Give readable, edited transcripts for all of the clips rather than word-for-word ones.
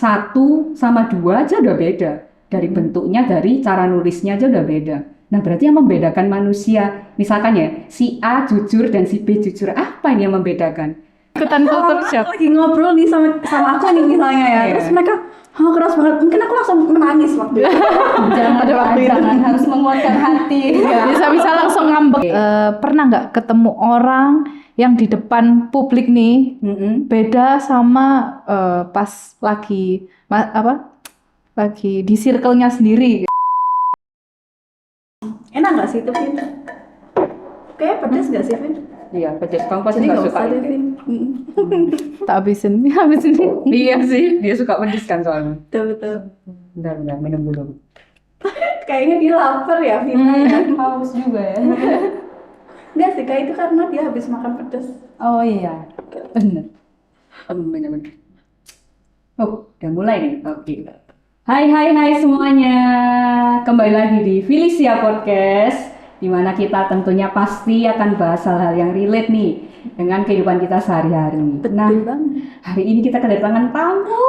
1 sama 2 aja udah beda. Dari bentuknya, dari cara nulisnya aja udah beda. Nah, berarti yang membedakan manusia, misalkan ya, si A jujur dan si B jujur, apa ini yang membedakan? Ikutan culture shock. Lagi ngobrol nih sama aku nih misalnya ya, terus mereka keras banget, mungkin aku langsung menangis waktu itu. Jangan harus menguatkan hati. Bisa langsung ngambek. Pernah nggak ketemu orang yang di depan publik nih beda sama pas lagi lagi di circle-nya sendiri? Enak nggak sih itu, Vin? Kayak pedes nggak sih, Vin? Iya, pedas. Kamu pasti Jadi nggak nggak suka usah deh, itu. Vin. Tak habisin ini. Iya sih, dia suka pedas kan soalnya. Betul. Bentar, minum dulu. Kayaknya dia lapar ya, Vin. Haus juga ya. Enggak sih, kayak itu karena dia habis makan pedes. Oh iya, bener. Bener-bener. Oh, udah mulai nih. Oke. Hai semuanya. Kembali lagi di Felicia Podcast, di mana kita tentunya pasti akan bahas hal-hal yang relate nih dengan kehidupan kita sehari-hari. Nah, hari ini kita kedatangan tamu.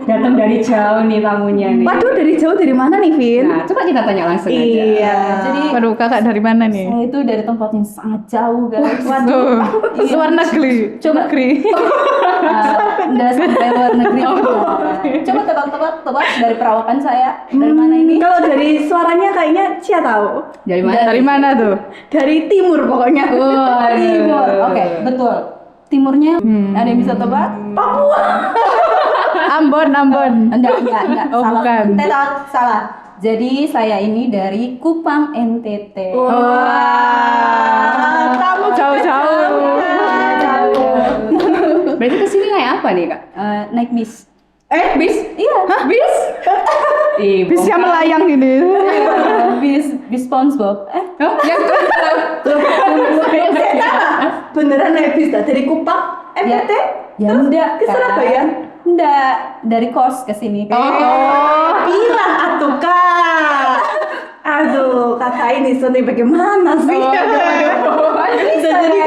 Datang dari jauh nih tamunya nih. Waduh, dari jauh dari mana nih, Vin? Nah, coba kita tanya langsung aja. Iya. Jadi Waduh, kakak dari mana nih? saya itu dari tempat yang sangat jauh guys. Luar negeri. Coba. negeri. Nggak sampai luar negeri. Coba tebak dari perawakan saya. Dari mana ini? Kalau dari suaranya kayaknya Cia tahu. Dari mana? Dari mana tuh? Dari timur pokoknya. Timur. Oke, betul. Timurnya ada yang bisa tebak? Papua. Ambon. Enggak. Oh, Salah. bukan. Salah. Jadi saya ini dari Kupang NTT. Kamu Jauh-jauh. Berarti kesini naik apa nih, Kak? Naik bis. Bis? Iya. Bis? Bisa melayang ini. bis SpongeBob. Yang beneran naik bis dah dari Kupang NTT? Ya Terus enggak. ke Surabaya? Enggak, dari kos ke sini. Bilang atuh Kak. Aduh, kakak ini Sony bagaimana sih? Bisa jadi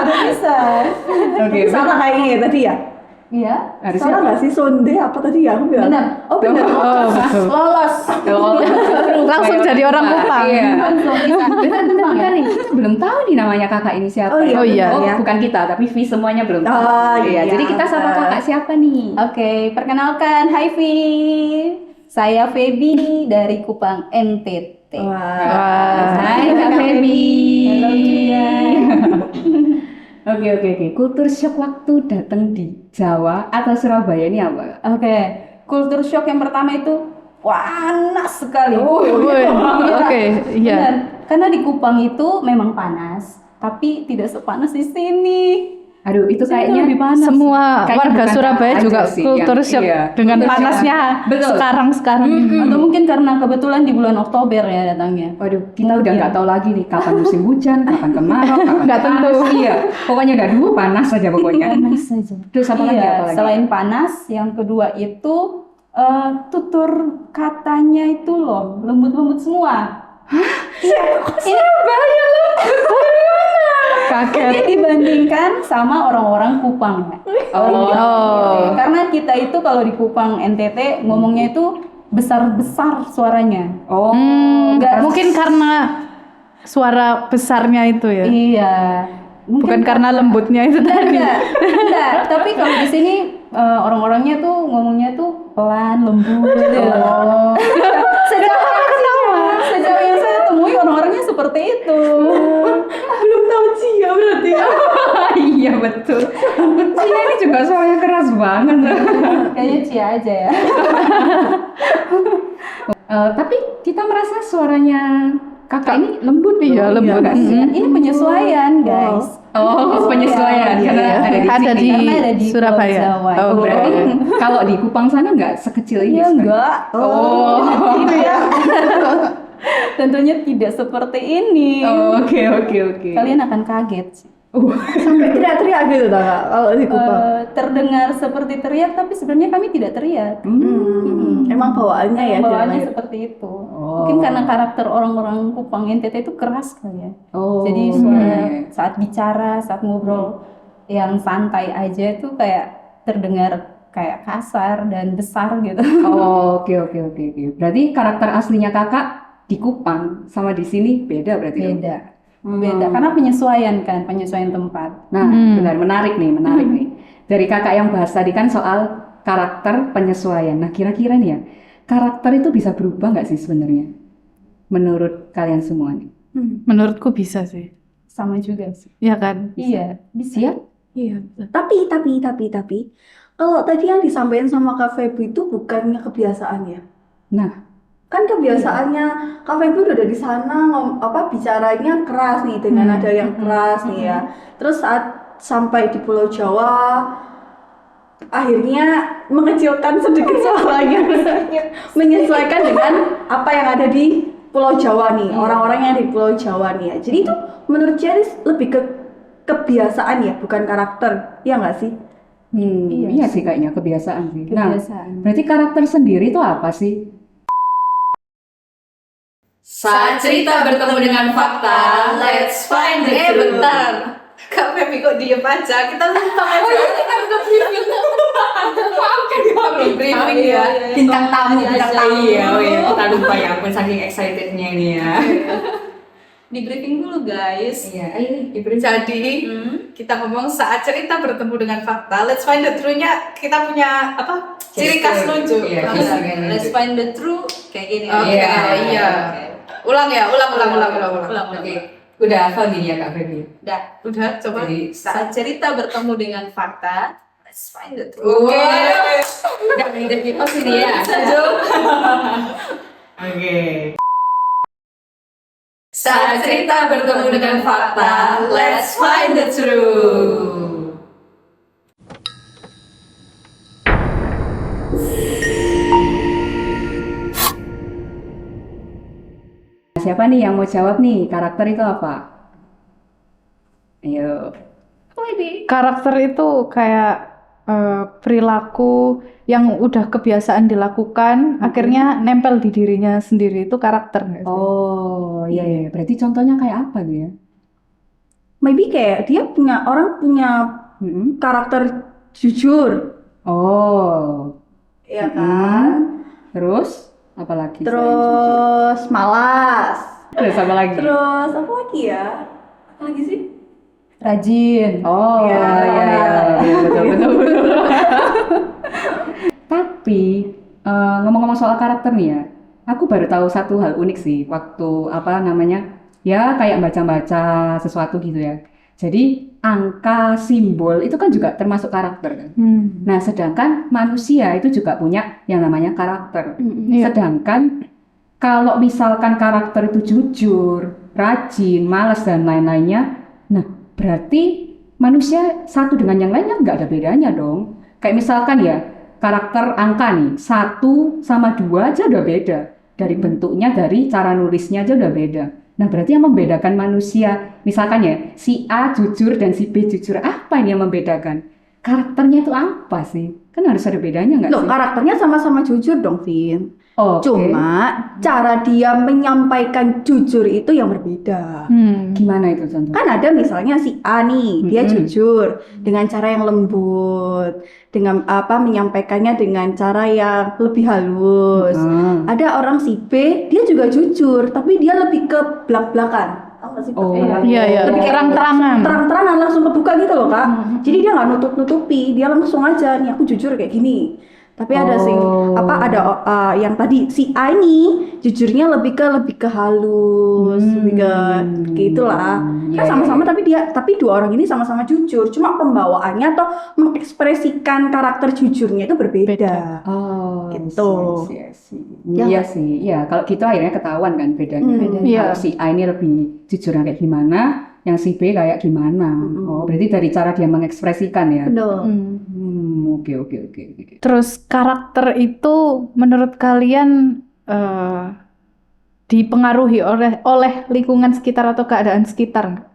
bisa. Oke, Salah kayaknya ya tadi ya? Iya. harusnya Salah nggak sih Sonde apa tadi ya? Aku bilang. Benar. Oh benar. Oh, betul. Lolos. Langsung jadi orang Kupang. Iya. Bentar. Bentar nih, kita belum tahu nih namanya kakak ini siapa. Oh iya, iya. benar ya. Bukan kita, tapi Vi semuanya belum tahu. Oh, iya. Jadi kita sama kakak siapa nih? Oke, perkenalkan, hai Vi. Saya Feby dari Kupang NTT. Wah. Hai Kak Feby. Halo Cia. Oke. Kultur shock waktu datang di Jawa atau Surabaya ini apa? Oke, kultur shock yang pertama itu panas sekali. Woi, oke, iya. Benar. Karena di Kupang itu memang panas, tapi tidak sepanas di sini. Aduh, itu Sini kayaknya lebih panas. Semua Kayaknya warga bukan Surabaya aja juga sih, kultur yang- shock iya. dengan Kultur shock. panasnya Betul. sekarang ini. Atau mungkin karena kebetulan di bulan Oktober ya datangnya. Waduh, kita udah nggak tahu lagi nih kapan musim hujan, kapan kemarau, kapan Nggak tentu. panas. Iya, pokoknya udah dulu panas aja pokoknya. Panas saja. Terus apa lagi? Iya, Apa lagi? selain panas, yang kedua itu tutur katanya itu loh lembut-lembut semua. Surabaya Kaget. Ini dibandingkan sama orang-orang Kupang ya. Oh. Karena kita itu kalau di Kupang NTT ngomongnya itu besar-besar suaranya. Oh, Mungkin karena suara besarnya itu ya. Iya. Bukan karena lembutnya itu tadi. Enggak. Tapi kalau di sini orang-orangnya tuh ngomongnya tuh pelan, lembut. Sejauh yang saya temui orang-orangnya seperti itu. Belum tahu Cia berarti. iya betul. Cia ini juga suaranya keras banget. Kayaknya Cia aja ya. Tapi kita merasa suaranya kakak ini lembut. Iya, loh. lembut. nggak sih? Ini penyesuaian, guys. Oh, penyesuaian Iya, karena iya. ada di sini. Karena ada di Surabaya. Pulau Jawa. Oh, Oh, berarti oke. kalau di Kupang sana nggak sekecil ini? Iya sekarang? enggak. Oh, Iya. Tentunya tidak seperti ini. Oke. Kalian akan kaget sih. Sampai teriak-teriak gitu tak Kak, kalau di Kupang? Terdengar seperti teriak, tapi sebenarnya kami tidak teriak. Emang bawaannya ya Bawaannya dalam seperti itu. Mungkin karena karakter orang-orang Kupang NTT itu keras kali ya. Oh. Jadi suara saat bicara, saat ngobrol yang santai aja itu kayak terdengar kayak kasar dan besar gitu. Oh, oke. Berarti karakter aslinya kakak di Kupang sama di sini beda berarti dong? Beda karena penyesuaian tempat. Nah, benar, menarik nih. Dari kakak yang bahas tadi kan soal karakter penyesuaian. Nah, kira-kira nih ya, karakter itu bisa berubah nggak sih sebenarnya? Menurut kalian semua nih? Menurutku bisa sih. Sama juga sih. Ya kan? Iya, bisa. Ya? Iya. Tapi kalau tadi yang disampaikan sama Kak Feby itu bukannya kebiasaannya. Nah, Kan kebiasaannya Kak Feby udah dari sana bicaranya keras nih dengan nada yang keras nih ya. Terus saat sampai di Pulau Jawa akhirnya mengecilkan sedikit suaranya menyesuaikan dengan apa yang ada di Pulau Jawa nih, orang-orang yang di Pulau Jawa nih ya. Jadi itu menurut Cheris lebih ke kebiasaan ya, bukan karakter, ya nggak sih? iya sih kayaknya kebiasaan sih. Kebiasaan. Nah, berarti karakter sendiri itu apa sih? Saat cerita bertemu dengan fakta, let's find the truth. Bentar, Kak Feby kok diem aja? Kita lupa kan? Kita belum briefing. Kita belum briefing ya. Bintang tamu, bintang tamu. Iya, kita lupa ya. Aku saking excitednya ini ya. Di briefing dulu guys. Iya, jadi kita ngomong saat cerita bertemu dengan fakta, let's find the truth-nya. Kita punya apa? Ciri khas lucu. Iya, Let's find the truth kayak gini. Oke, iya. Ulang ya, ulang. Oke. Udah hafal nih ya Kak Feby? Udah, coba. Jadi, Saat cerita bertemu dengan fakta, let's find the truth. Oke. udah menjadi posisi ya. Oke. Saat cerita bertemu dengan fakta, let's find the truth. Siapa nih yang mau jawab nih? Karakter itu apa? Ayo. Karakter itu kayak perilaku yang udah kebiasaan dilakukan, akhirnya nempel di dirinya sendiri, itu karakter nggak sih? Oh, iya. Berarti contohnya kayak apa gitu ya? Maybe kayak dia punya karakter jujur, Oh, ya kan? terus apa lagi? Terus malas. Terus apa lagi? Terus apa lagi ya? Apa lagi sih? Rajin. Oh, Iya. betul. Tapi ngomong-ngomong soal karakter nih ya, aku baru tahu satu hal unik sih waktu ya kayak baca-baca sesuatu gitu ya. Jadi angka simbol itu kan juga termasuk karakter kan. Nah, sedangkan manusia itu juga punya yang namanya karakter. Iya. Sedangkan kalau misalkan karakter itu jujur, rajin, malas dan lain-lainnya, nah berarti manusia satu dengan yang lainnya nggak ada bedanya dong. Kayak misalkan ya karakter angka nih 1 sama 2 aja udah beda. Dari bentuknya, dari cara nulisnya aja udah beda. Nah berarti yang membedakan manusia, misalkan ya si A jujur dan si B jujur, apa ini yang membedakan? Karakternya itu apa sih? Kan harus ada bedanya nggak Loh, sih? karakternya sama-sama jujur dong, Vin. Oke. Cuma cara dia menyampaikan jujur itu yang berbeda. Gimana itu contohnya? Kan ada misalnya si A nih, dia jujur dengan cara yang lembut, dengan menyampaikannya dengan cara yang lebih halus. Ada orang si B, dia juga jujur, tapi dia lebih ke belak-belakan. Tahu nggak sih? Oh, Iya, Lebih kayak terang-terangan. terang-terangan langsung kebuka gitu loh Kak. Jadi dia nggak nutup-nutupi, dia langsung aja nih aku jujur kayak gini. Tapi ada yang tadi si A ini jujurnya lebih ke halus, lebih ke gitulah. Kan sama-sama tapi dua orang ini sama-sama jujur, cuma pembawaannya atau mengekspresikan karakter jujurnya itu berbeda. Oh, Gitu. I see. Ya. Iya sih, iya. Kalau gitu akhirnya ketahuan kan bedanya. Iya. Kalau si A ini lebih jujur kayak gimana, yang si B kayak gimana. Oh, berarti dari cara dia mengekspresikan ya. Betul. Oke. Terus karakter itu menurut kalian dipengaruhi oleh lingkungan sekitar atau keadaan sekitar nggak?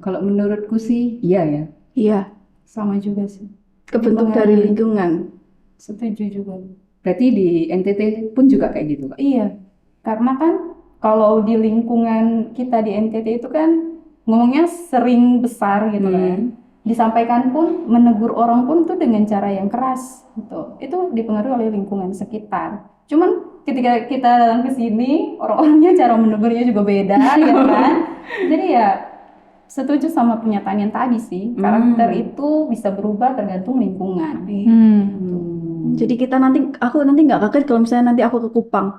Kalau menurutku sih iya ya. Iya, Sama juga sih. kebentuk dari lingkungan. Setuju juga. Berarti di NTT pun juga kayak gitu, Kak? Iya, karena kan kalau di lingkungan kita di NTT itu kan ngomongnya sering besar gitu kan. Disampaikan pun, menegur orang pun tuh dengan cara yang keras gitu. Itu dipengaruhi oleh lingkungan sekitar. Cuman ketika kita datang ke sini, orang-orangnya cara menegurnya juga beda, ya kan? Jadi ya setuju sama pernyataan yang tadi sih. Karakter itu bisa berubah tergantung lingkungan. Jadi aku nanti nggak kaget kalau misalnya nanti aku ke Kupang.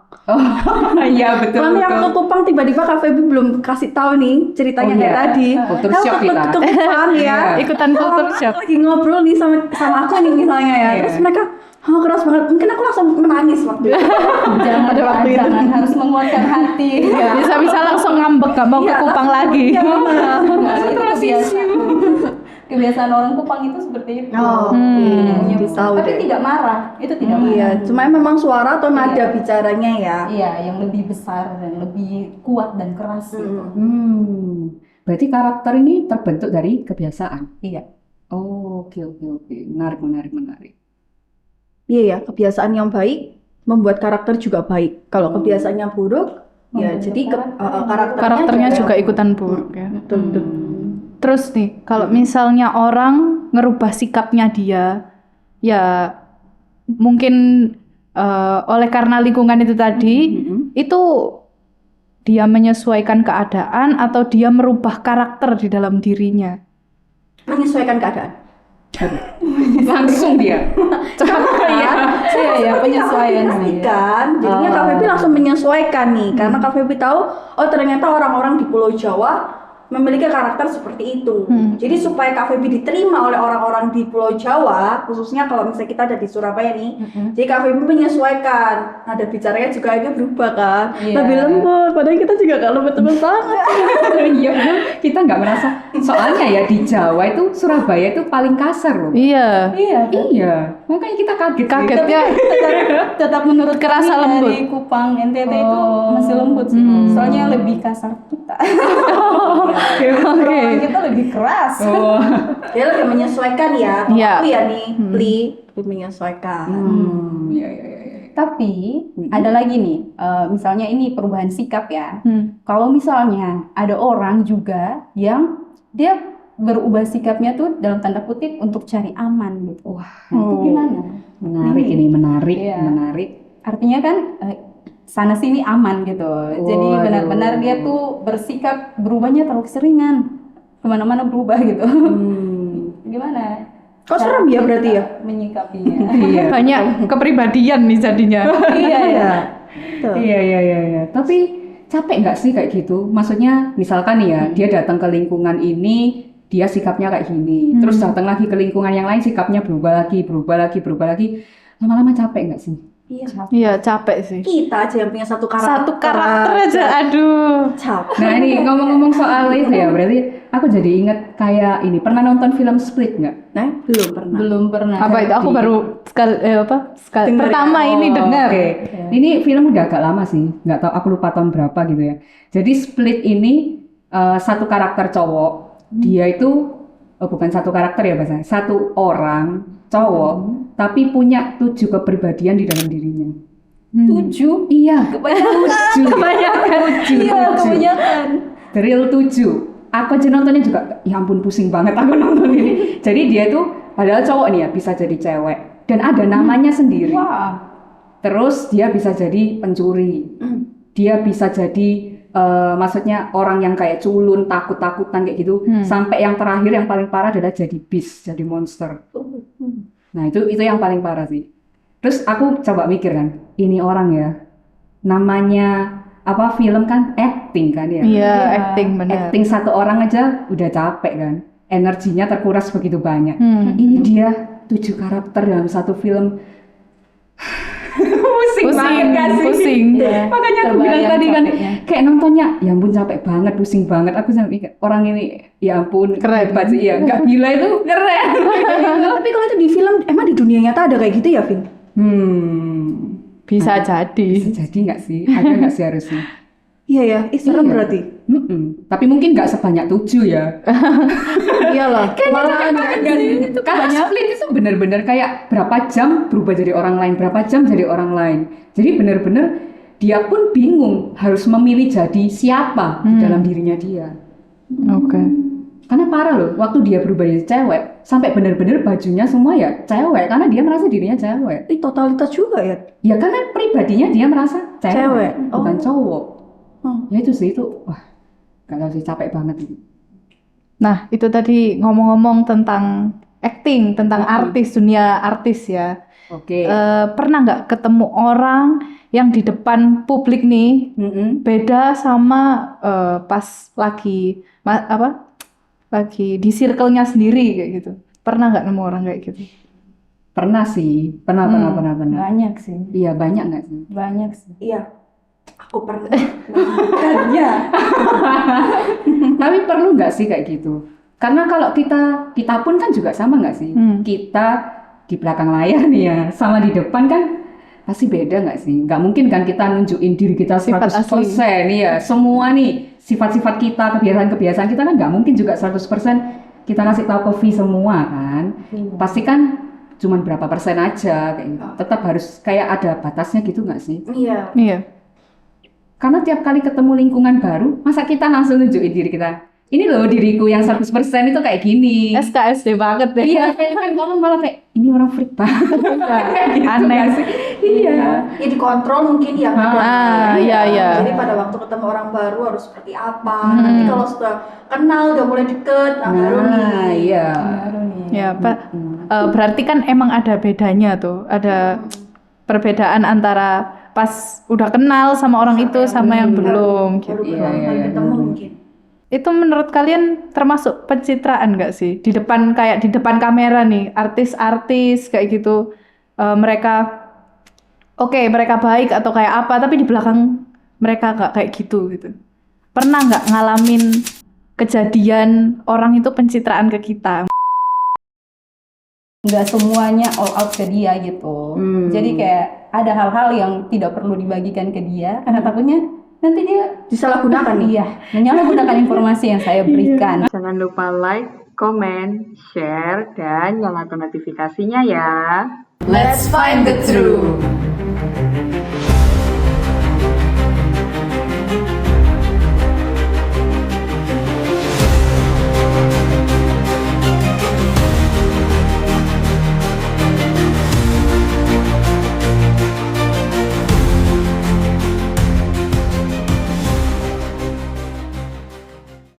Iya betul. Kalau nanti aku ke Kupang tiba-tiba Kak Feby belum kasih tahu nih ceritanya kayak tadi. Culture Aku shock ke kita. Kupang ya. Ikutan culture shock. Aku lagi ngobrol nih sama aku nih misalnya ya. Terus mereka keras banget. Mungkin aku langsung menangis waktu itu. Jangan harus menguatkan hati. Bisa-bisa langsung ngambek gak mau ke Kupang lagi. Nah, itu kebiasaan orang Kupang itu seperti itu. Jadi tahu Tapi deh. tidak marah, itu tidak marah. Iya, cuma memang suara atau nada bicaranya ya. Iya, yang lebih besar dan lebih kuat dan keras gitu. Berarti karakter ini terbentuk dari kebiasaan. Iya. Oh, oke. Menarik. Iya ya, kebiasaan yang baik membuat karakter juga baik. Kalau kebiasaannya buruk, ya Membentuk jadi Karakternya juga ikutan buruk ya. Betul. Terus nih, kalau misalnya orang ngerubah sikapnya dia, ya mungkin oleh karena lingkungan itu tadi, itu dia menyesuaikan keadaan atau dia merubah karakter di dalam dirinya. Menyesuaikan keadaan. Langsung dia. Iya, penyesuaian sih. Kan, jadinya Kak Feby langsung menyesuaikan nih, karena Kak Feby tahu, oh ternyata orang-orang di Pulau Jawa memiliki karakter seperti itu. Jadi supaya Kak Feby diterima oleh orang-orang di Pulau Jawa, khususnya kalau misalnya kita ada di Surabaya nih, jadi Kak Feby menyesuaikan. Nada bicaranya juga akhirnya berubah kan, lebih lembut. Padahal kita juga gak lembut-lembut banget. Iya benar. Kita nggak merasa. Soalnya ya di Jawa itu Surabaya itu paling kasar loh. Iya. Iya. Makanya kita kaget. Kagetnya Tetap menurut Kerasa kami lembut. dari Kupang NTT itu masih lembut sih. Soalnya lebih kasar kita. Orang kita lebih keras. Dia lebih menyesuaikan ya. Kalau Iya. aku ya nih, lebih menyesuaikan. Iya. Tapi ada lagi nih, misalnya ini perubahan sikap ya. Kalau misalnya ada orang juga yang dia berubah sikapnya tuh dalam tanda kutip untuk cari aman gitu. Wah, itu gimana? Menarik ini, menarik. Artinya kan sana sini aman gitu. Jadi Waduh. benar-benar dia tuh bersikap berubahnya terlalu keseringan, kemana-mana berubah gitu. Gimana? Kok serem ya berarti ya? Menyikapinya. Iya. banyak kepribadian nih jadinya. Iya. Tapi capek nggak sih kayak gitu? Maksudnya misalkan nih ya, dia datang ke lingkungan ini, dia sikapnya kayak gini. Terus datang lagi ke lingkungan yang lain, sikapnya berubah lagi. Lama-lama capek nggak sih? Iya, capek sih. Kita aja yang punya satu karakter. Satu karakter aja, aduh. Capek. Nah ini ngomong-ngomong soal itu ya, berarti aku jadi inget kayak ini. Pernah nonton film Split nggak? Nah, belum pernah. Belum pernah. Apa itu? Aku baru sekali Dengar pertama ya? ini dengar. Oke. Ini film udah agak lama sih, nggak tahu aku lupa tahun berapa gitu ya. Jadi Split ini satu karakter cowok, dia itu bukan satu karakter ya bahasanya, satu orang cowok tapi punya 7 kepribadian di dalam dirinya. 7? Iya, Kebanyakan. Iya, kebanyakan. The real 7. Aku aja nontonnya juga, ya ampun pusing banget aku nonton ini. Jadi dia itu padahal cowok nih ya, bisa jadi cewek dan ada namanya sendiri. Wah. Terus dia bisa jadi pencuri, dia bisa jadi maksudnya orang yang kayak culun, takut-takutan kayak gitu. Sampai yang terakhir yang paling parah adalah jadi beast, jadi monster. Nah itu yang paling parah sih. Terus aku coba mikir kan, ini orang ya, namanya apa film kan acting kan ya. Iya, acting benar. Acting satu orang aja udah capek kan, energinya terkuras begitu banyak. Ini dia 7 karakter dalam satu film. Pusing banget gak sih? Pusing. Makanya aku bilang tadi kan, kayak nontonnya, ya ampun capek banget, pusing banget. Aku sampai mikir, orang ini, ya ampun, Keren. hebat sih, ya nggak gila itu keren. Tapi kalau itu di film, emang di dunia nyata ada kayak gitu ya, Vin? Bisa jadi. Bisa jadi nggak sih? Ada nggak sih harusnya? Iya ya, serem Iya. berarti. Tapi mungkin nggak sebanyak 7 ya. Iyalah, malahan ya. Karena split itu bener-bener kayak berapa jam berubah jadi orang lain, berapa jam jadi orang lain. Jadi bener-bener dia pun bingung harus memilih jadi siapa di dalam dirinya dia. Oke. Karena parah loh, waktu dia berubah jadi cewek, sampai bener-bener bajunya semua ya cewek, karena dia merasa dirinya cewek. Totalitas juga ya. Ya karena pribadinya dia merasa cewek, Cewek. bukan Oh. cowok. Hmm. Ya itu sih, itu wah, gak tahu sih, capek banget ini. Nah, itu tadi ngomong-ngomong tentang acting, tentang artis, dunia artis ya. Oke. Pernah nggak ketemu orang yang di depan publik nih beda sama pas lagi lagi di circle-nya sendiri kayak gitu? Pernah nggak nemu orang kayak gitu? Pernah sih, pernah. Banyak sih, Iya, banyak nggak sih? banyak sih. Iya. Aku pernah melakukannya. Tapi perlu nggak sih kayak gitu? Karena kalau kita pun kan juga sama nggak sih? Kita di belakang layar nih ya, sama di depan kan pasti beda nggak sih? Nggak mungkin kan kita nunjukin diri kita 100% nih ya. Semua nih sifat-sifat kita, kebiasaan-kebiasaan kita kan nggak mungkin juga 100% kita kasih tahu ke V semua kan. Pasti kan cuman berapa persen aja kayak gitu. Tetap harus kayak ada batasnya gitu nggak sih? Iya. Iya. Karena tiap kali ketemu lingkungan baru, masa kita langsung nunjukin diri kita, ini loh diriku yang 100% itu kayak gini. SKSD banget deh. Iya, kayak kan kamu malah kayak, ini orang freak banget. Kayak gitu Aneh. nggak sih? Iya. Ya dikontrol mungkin ya. Iya. Jadi pada waktu ketemu orang baru harus seperti apa. Nanti kalau sudah kenal, udah mulai deket, baru nih. Iya. Baru nih. Ya, berarti kan emang ada bedanya tuh, ada perbedaan antara pas udah kenal sama orang itu sama yang belum gitu. Baru pertama kali ketemu mungkin. Itu menurut kalian termasuk pencitraan nggak sih? Di depan kayak di depan kamera nih, artis-artis kayak gitu, mereka mereka baik atau kayak apa, tapi di belakang mereka nggak kayak gitu. Pernah nggak ngalamin kejadian orang itu pencitraan ke kita? Nggak semuanya all out ke dia gitu. Jadi kayak ada hal-hal yang tidak perlu dibagikan ke dia karena takutnya nanti dia Disalahgunakan nih. iya menyalahgunakan informasi yang saya berikan. Jangan lupa like, comment, share, dan nyalakan notifikasinya ya. Let's find the truth.